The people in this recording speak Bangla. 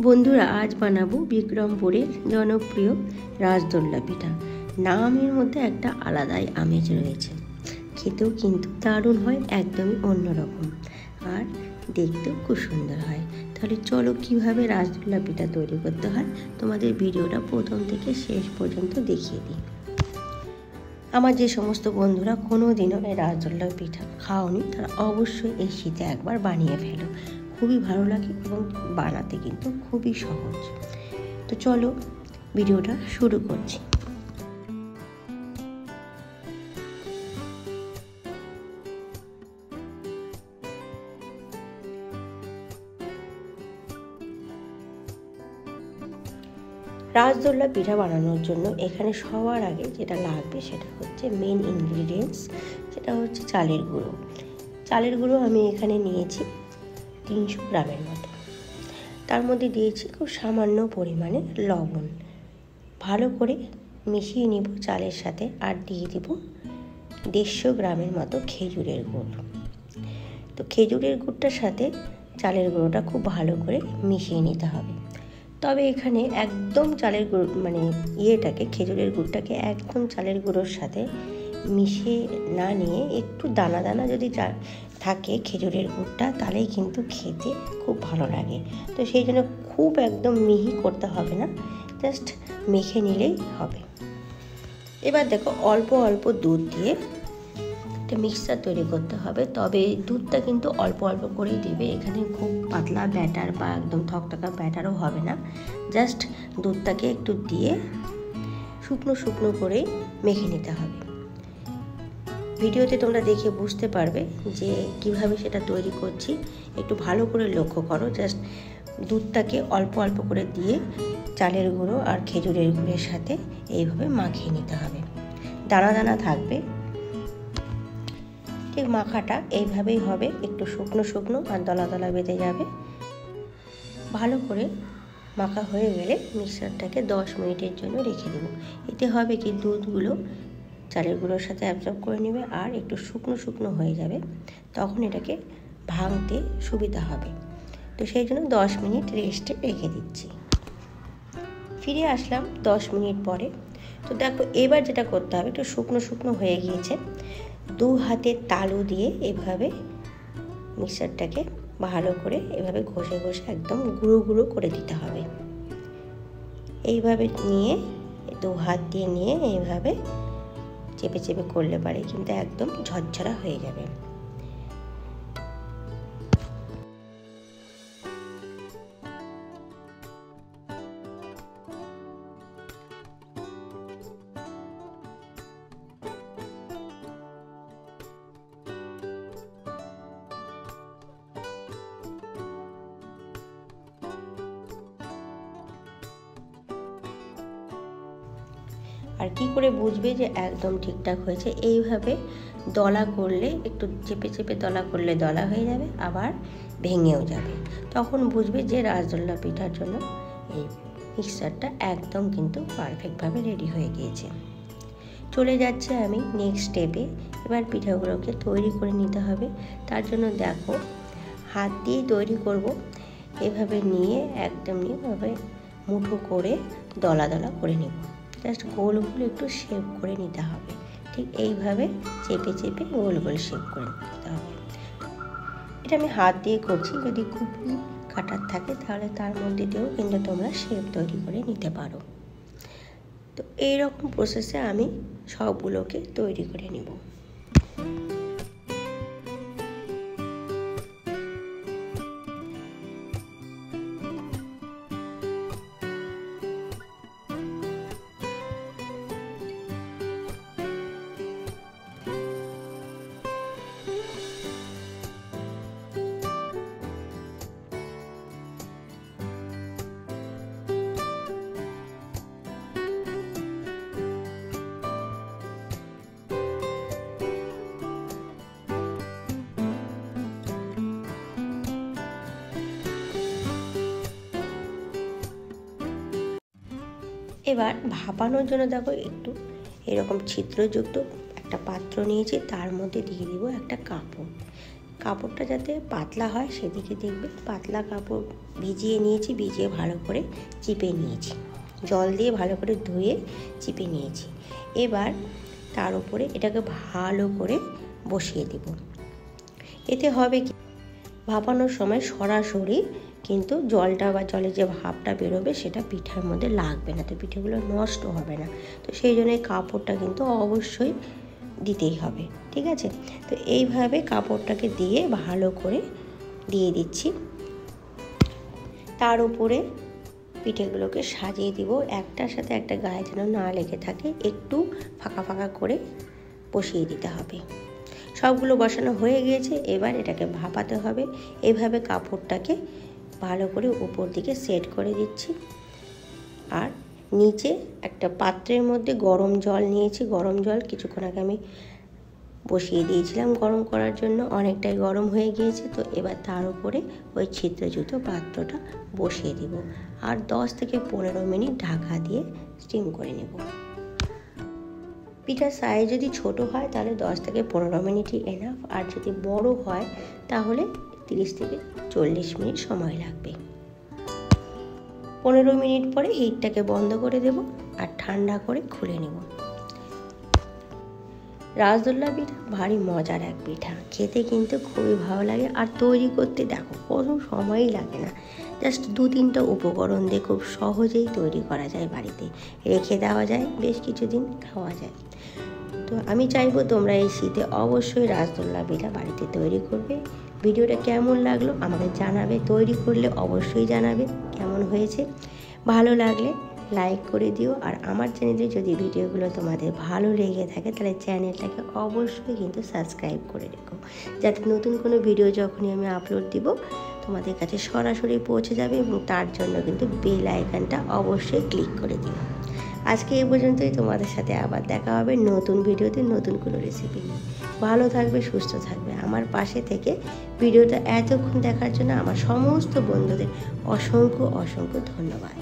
বন্ধুরা, আজ বানাবো বিক্রমপুরের জনপ্রিয় রাজদোল্লা পিঠা। নামের মধ্যে একটা আলাদাই আমেজ রয়েছে, খেতেও কিন্তু দারুণ হয়, একদমই অন্যরকম, আর দেখতেও খুব সুন্দর হয়। তাহলে চলো কিভাবে রাজদোল্লা পিঠা তৈরি করতে হয় তোমাদের ভিডিওটা প্রথম থেকে শেষ পর্যন্ত দেখিয়ে দিই। আমার যে সমস্ত বন্ধুরা কোনো দিনও এই রাজদোল্লা পিঠা খাওনি, তারা অবশ্যই এই শীতে একবার বানিয়ে ফেলো। খুবই ভালো লাগে এবং বানাতে কিন্তু খুবই সহজ। তো চলো ভিডিওটা শুরু করছি। রাজদোল্লা পিঠা বানানোর জন্য এখানে সবার আগে যেটা লাগবে সেটা হচ্ছে মেন ইনগ্রিডিয়েন্টস, সেটা হচ্ছে চালের গুঁড়ো। চালের গুঁড়ো আমি এখানে নিয়েছি 300 গ্রামের মতো। তার মধ্যে দিয়েছি খুব সামান্য পরিমাণে লবণ। ভালো করে মিশিয়ে নিব চালের সাথে, আর দিয়ে দিব 150 গ্রামের মতো খেজুরের গুড়। তো খেজুরের গুড়টার সাথে চালের গুঁড়োটা খুব ভালো করে মিশিয়ে নিতে হবে। তবে এখানে একদম চালের গুঁড়ো খেজুরের গুড়টাকে একদম চালের গুঁড়োর সাথে মিশিয়ে না নিয়ে একটু দানা দানা যদি থাকে খেজুরের গুড়টা, তাহলেই কিন্তু খেতে খুব ভালো লাগে। তো সেই জন্য খুব একদম মিহি করতে হবে না, জাস্ট মেখে নিলেই হবে। এবার দেখো, অল্প অল্প দুধ দিয়ে একটা মিক্সচার তৈরি করতে হবে। তবে দুধটা কিন্তু অল্প অল্প করেই দিবে, এখানে খুব পাতলা ব্যাটার বা একদম থকথকা ব্যাটারও হবে না। জাস্ট দুধটাকে একটু দিয়ে শুকনো শুকনো করেই মেখে নিতে হবে। ভিডিওতে তোমরা দেখে বুঝতে পারবে যে কিভাবে সেটা তৈরি করছি। একটু ভালো করে লক্ষ্য করো। জাস্ট দুধটাকে অল্প অল্প করে দিয়ে চালের গুঁড়ো আর খেজুরের গুঁড়ের সাথে এইভাবে মাখিয়ে নিতে হবে। দানা দানা থাকবে, ঠিক মাখাটা এইভাবেই হবে, একটু শুকনো শুকনো আর দলা দলা বেঁধে যাবে। ভালো করে মাখা হয়ে গেলে মিক্সারটাকে 10 মিনিটের জন্য রেখে দেবো। এতে হবে কি, দুধগুলো চালের গুঁড়োর সাথে অ্যাবজর্ব করে নেবে আর একটু শুকনো শুকনো হয়ে যাবে, তখন এটাকে ভাঙতে সুবিধা হবে। তো সেই জন্য 10 মিনিট রেস্টে রেখে দিচ্ছি। ফিরে আসলাম 10 মিনিট পরে। তো দেখো, এবার যেটা করতে হবে, একটু শুকনো শুকনো হয়ে গিয়েছে। 2 হাতের তালু দিয়ে এভাবে মিক্সারটাকে ভালো করে এভাবে ঘষে ঘষে একদম গুঁড়ো গুঁড়ো করে দিতে হবে। এইভাবে নিয়ে 2 হাত দিয়ে নিয়ে এইভাবে চেপে চেপে করলে পারে কিন্তু একদম ঝরঝরা হয়ে যাবে। আর কি করে বুঝবে যে একদম ঠিকঠাক হয়েছে? এইভাবে দলা করলে, একটু চেপে চেপে দলা করলে দলা হয়ে যাবে, আবার ভেঙেও যাবে। তখন বুঝবে যে রাজদোল্লা পিঠার জন্য এই মিক্সচারটা একদম কিন্তু পারফেক্টভাবে রেডি হয়ে গিয়েছে। চলে যাচ্ছে আমি নেক্সট স্টেপে। এবার পিঠাগুলোকে তৈরি করে নিতে হবে। তার জন্য দেখো, হাত দিয়েই তৈরি করব। এভাবে নিয়ে একদম এভাবে মুঠো করে দলা দলা করে নেব। জাস্ট গোল গোল একটু শেপ করে নিতে হবে। ঠিক এইভাবে চেপে চেপে গোল গোল শেপ করে নিতে হবে। এটা আমি হাত দিয়ে করছি, যদি খুবই কাটার থাকে তাহলে তার মধ্যে দিয়েও কিন্তু তোমরা শেপ তৈরি করে নিতে পারো। তো এইরকম প্রসেসে আমি সবগুলোকে তৈরি করে নেব। এবার ভাপানোর জন্য দেখো, একটু এরকম ছিদ্রযুক্ত একটা পাত্র নিয়েছি, তার মধ্যে দিয়ে দিব একটা কাপড়। কাপড়টা যাতে পাতলা হয় সেদিকে দেখবে। পাতলা কাপড় ভিজিয়ে নিয়েছি, ভিজিয়ে ভালো করে চিপে নিয়েছি, জল দিয়ে ভালো করে ধুয়ে চিপে নিয়েছি। এবার তার উপরে এটাকে ভালো করে বসিয়ে দেব। এতে হবে কি, ভাপানোর সময় সরাসরি কিন্তু জলটা বা জলে যে ভাপটা বেরোবে সেটা পিঠার মধ্যে লাগবে না, তো পিঠেগুলো নষ্ট হবে না। তো সেই জন্য কাপড়টা কিন্তু অবশ্যই দিতেই হবে, ঠিক আছে? তো এইভাবে কাপড়টাকে দিয়ে ভালো করে দিয়ে দিচ্ছি। তার উপরে পিঠেগুলোকে সাজিয়ে দিব, একটার সাথে একটা গায়ে যেন না লেগে থাকে, একটু ফাঁকা ফাঁকা করে বসিয়ে দিতে হবে। সবগুলো বসানো হয়ে গিয়েছে, এবার এটাকে ভাপাতে হবে। এইভাবে কাপড়টাকে ভালো করে উপর দিকে সেট করে দিচ্ছি। আর নিচে একটা পাত্রের মধ্যে গরম জল নিয়েছি, গরম জল কিছুক্ষণ আগে আমি বসিয়ে দিয়েছিলাম গরম করার জন্য, অনেকটাই গরম হয়ে গিয়েছে। তো এবার তার উপরে ওই ছিদ্রযুক্ত পাত্রটা বসিয়ে দিব আর 10 থেকে 15 মিনিট ঢাকা দিয়ে স্টিম করে নেব। পিঠার সাইজ যদি ছোট হয় তাহলে 10 থেকে 15 মিনিটই এনাফ, আর যদি বড় হয় তাহলে 30 থেকে 40 মিনিট সময় লাগবে। 15 মিনিট পরে হিটটাকে বন্ধ করে দেব আর ঠান্ডা করে খুলে নেব। রাসগোল্লা পিঠা ভারী মজার এক পিঠা, খেতে কিন্তু খুবই ভালো লাগে। আর তৈরি করতে দেখো কোনো সময়ই লাগে না, জাস্ট 2-3টা উপকরণ দিয়ে খুব সহজেই তৈরি করা যায়, বাড়িতে রেখে দেওয়া যায়, বেশ কিছুদিন খাওয়া যায়। তো আমি চাইবো তোমরা এই শীতে অবশ্যই রাসগোল্লা পিঠা বাড়িতে তৈরি করবে। ভিডিওটা কেমন লাগলো আমাকে জানাবে, তৈরি করলে অবশ্যই জানাবে কেমন হয়েছে। ভালো লাগলে লাইক করে দিও, আর আমার চ্যানেলে যদি ভিডিওগুলো তোমাদের ভালো লেগে থাকে তাহলে চ্যানেলটাকে অবশ্যই কিন্তু সাবস্ক্রাইব করে রেখো, যাতে নতুন কোনো ভিডিও যখনই আমি আপলোড দিব তোমাদের কাছে সরাসরি পৌঁছে যাবে। এবং তার জন্য কিন্তু বেল আইকনটা অবশ্যই ক্লিক করে দিও। আজকে এই পর্যন্তই, তোমাদের সাথে আবার দেখা হবে নতুন ভিডিওতে নতুন কোনো রেসিপি নিয়ে। ভালো থাকবে, সুস্থ থাকবে। আমার পাশে থেকে ভিডিওটা এতক্ষণ দেখার জন্য আমার সমস্ত বন্ধুদের অসংখ্য অসংখ্য ধন্যবাদ।